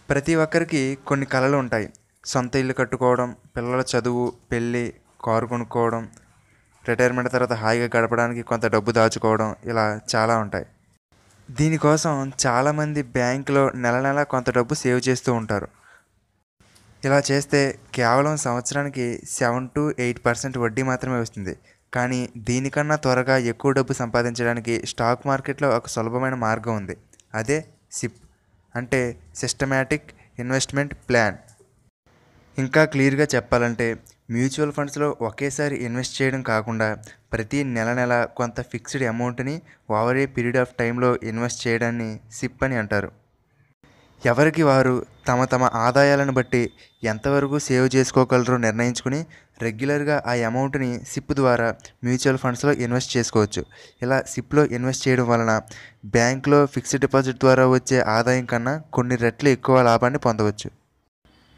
ప్రతి ఒక్కరికి కొన్ని కలలు ఉంటాయి. సొంత ఇల్లు కట్టుకోవడం, పిల్లల చదువు, పెళ్ళి, కారు కొనుక్కోవడం, రిటైర్మెంట్ తర్వాత హాయిగా గడపడానికి కొంత డబ్బు దాచుకోవడం ఇలా చాలా ఉంటాయి. దీనికోసం చాలామంది బ్యాంకులో నెల నెల కొంత డబ్బు సేవ్ చేస్తూ ఉంటారు. ఇలా చేస్తే కేవలం సంవత్సరానికి 7-8% వడ్డీ మాత్రమే వస్తుంది. కానీ దీనికన్నా త్వరగా ఎక్కువ డబ్బు సంపాదించడానికి స్టాక్ మార్కెట్లో ఒక సులభమైన మార్గం ఉంది. అదే సిప్ అంటే సిస్టమాటిక్ ఇన్వెస్ట్మెంట్ ప్లాన్. ఇంకా క్లియర్గా చెప్పాలంటే మ్యూచువల్ ఫండ్స్లో ఒకేసారి ఇన్వెస్ట్ చేయడం కాకుండా ప్రతి నెల నెల కొంత ఫిక్స్డ్ అమౌంట్ని ఓవర్ ఏ పీరియడ్ ఆఫ్ టైంలో ఇన్వెస్ట్ చేయడాన్ని సిప్ అని అంటారు. ఎవరికి వారు తమ తమ ఆదాయాలను బట్టి ఎంతవరకు సేవ్ చేసుకోగలరో నిర్ణయించుకుని రెగ్యులర్గా ఆ అమౌంట్ని సిప్ ద్వారా మ్యూచువల్ ఫండ్స్లో ఇన్వెస్ట్ చేసుకోవచ్చు. ఇలా సిప్లో ఇన్వెస్ట్ చేయడం వలన బ్యాంక్లో ఫిక్స్డ్ డిపాజిట్ ద్వారా వచ్చే ఆదాయం కన్నా కొన్ని రెట్లు ఎక్కువ లాభాన్ని పొందవచ్చు.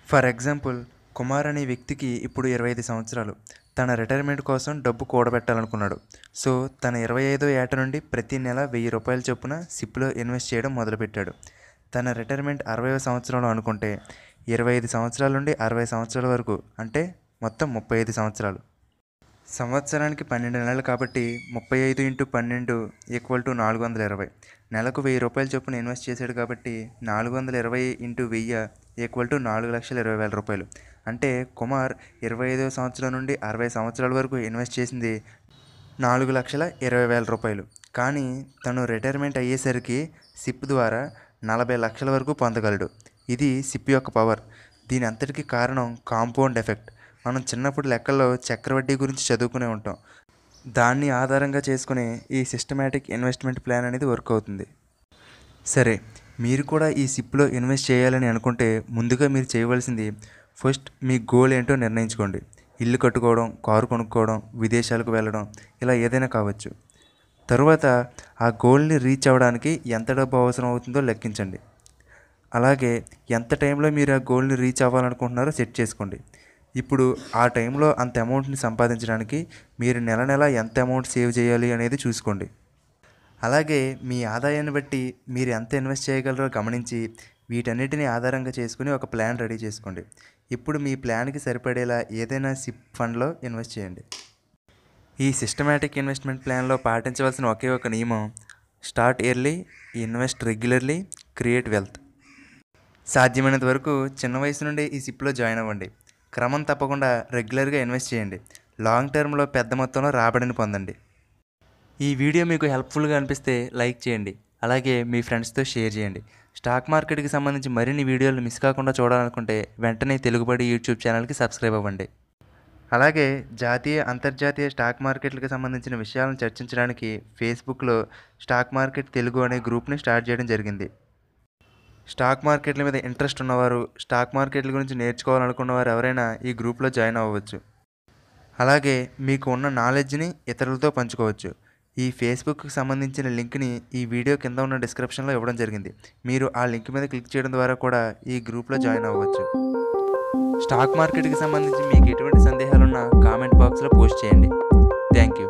ఫర్ ఎగ్జాంపుల్, కుమార్ అనే వ్యక్తికి ఇప్పుడు 25 సంవత్సరాలు. తన రిటైర్మెంట్ కోసం డబ్బు కూడబెట్టాలనుకున్నాడు. సో తన 25వ ఏట నుండి ప్రతి నెల ₹1000 చొప్పున సిప్లో ఇన్వెస్ట్ చేయడం మొదలుపెట్టాడు. తన రిటైర్మెంట్ 60వ సంవత్సరంలో అనుకుంటే 25 సంవత్సరాల నుండి 60 సంవత్సరాల వరకు అంటే మొత్తం 35 సంవత్సరాలు. సంవత్సరానికి 12 నెలలు కాబట్టి 35 × 12 = 420. నెలకు ₹1000 చొప్పున ఇన్వెస్ట్ చేశాడు కాబట్టి 420 × 1000 = ₹4,20,000. అంటే కుమార్ 25వ సంవత్సరం నుండి 60 సంవత్సరాల వరకు ఇన్వెస్ట్ చేసింది ₹4,20,000. కానీ తను రిటైర్మెంట్ అయ్యేసరికి సిప్ ద్వారా 40 లక్షల వరకు పొందగలడు. ఇది సిప్ యొక్క పవర్. దీని అంతటికీ కారణం కాంపౌండ్ ఎఫెక్ట్. మనం చిన్నప్పుడు లెక్కల్లో చక్రవడ్డీ గురించి చదువుకునే ఉంటాం. దాన్ని ఆధారంగా చేసుకుని ఈ సిస్టమాటిక్ ఇన్వెస్ట్మెంట్ ప్లాన్ అనేది వర్క్ అవుతుంది. సరే, మీరు కూడా ఈ సిప్లో ఇన్వెస్ట్ చేయాలని అనుకుంటే ముందుగా మీరు చేయవలసింది ఫస్ట్ మీ గోల్ ఏంటో నిర్ణయించుకోండి. ఇల్లు కట్టుకోవడం, కారు కొనుక్కోవడం, విదేశాలకు వెళ్ళడం ఇలా ఏదైనా కావచ్చు. తరువాత ఆ గోల్ని రీచ్ అవ్వడానికి ఎంత డబ్బు అవసరం అవుతుందో లెక్కించండి. అలాగే ఎంత టైంలో మీరు ఆ గోల్ని రీచ్ అవ్వాలనుకుంటున్నారో సెట్ చేసుకోండి. ఇప్పుడు ఆ టైంలో అంత అమౌంట్ని సంపాదించడానికి మీరు నెల నెల ఎంత అమౌంట్ సేవ్ చేయాలి అనేది చూసుకోండి. అలాగే మీ ఆదాయాన్ని బట్టి మీరు ఎంత ఇన్వెస్ట్ చేయగలరో గమనించి వీటన్నిటిని ఆధారంగా చేసుకుని ఒక ప్లాన్ రెడీ చేసుకోండి. ఇప్పుడు మీ ప్లాన్కి సరిపడేలా ఏదైనా సిప్ ఫండ్లో ఇన్వెస్ట్ చేయండి. ఈ సిస్టమాటిక్ ఇన్వెస్ట్మెంట్ ప్లాన్లో పాటించవలసిన ఒకే ఒక నియమం start early, invest regularly, create wealth. సాధ్యమైనంత వరకు చిన్న వయసు నుండి ఈ సిప్లో జాయిన్ అవ్వండి. క్రమం తప్పకుండా రెగ్యులర్గా ఇన్వెస్ట్ చేయండి. లాంగ్ టర్మ్లో పెద్ద మొత్తంలో రాబడిని పొందండి. ఈ వీడియో మీకు హెల్ప్ఫుల్గా అనిపిస్తే లైక్ చేయండి. అలాగే మీ ఫ్రెండ్స్తో షేర్ చేయండి. స్టాక్ మార్కెట్కి సంబంధించి మరిన్ని వీడియోలు మిస్ కాకుండా చూడాలనుకుంటే వెంటనే తెలుగుబడి యూట్యూబ్ ఛానల్కి సబ్స్క్రైబ్ అవ్వండి. అలాగే జాతీయ, అంతర్జాతీయ స్టాక్ మార్కెట్లకు సంబంధించిన విషయాలను చర్చించడానికి ఫేస్బుక్లో స్టాక్ మార్కెట్ తెలుగు అనే గ్రూప్ని స్టార్ట్ చేయడం జరిగింది. స్టాక్ మార్కెట్ల మీద ఇంట్రెస్ట్ ఉన్నవారు, స్టాక్ మార్కెట్ల గురించి నేర్చుకోవాలనుకున్నవారు ఎవరైనా ఈ గ్రూప్లో జాయిన్ అవ్వవచ్చు. అలాగే మీకు ఉన్న నాలెడ్జ్ని ఇతరులతో పంచుకోవచ్చు. ఈ ఫేస్బుక్కి సంబంధించిన లింక్ని ఈ వీడియో కింద ఉన్న డిస్క్రిప్షన్లో ఇవ్వడం జరిగింది. మీరు ఆ లింక్ మీద క్లిక్ చేయడం ద్వారా కూడా ఈ గ్రూప్లో జాయిన్ అవ్వచ్చు. స్టాక్ మార్కెట్కి సంబంధించి మీకు ఎటువంటి సందేహాలున్నా కామెంట్ బాక్స్లో పోస్ట్ చేయండి. Thank you.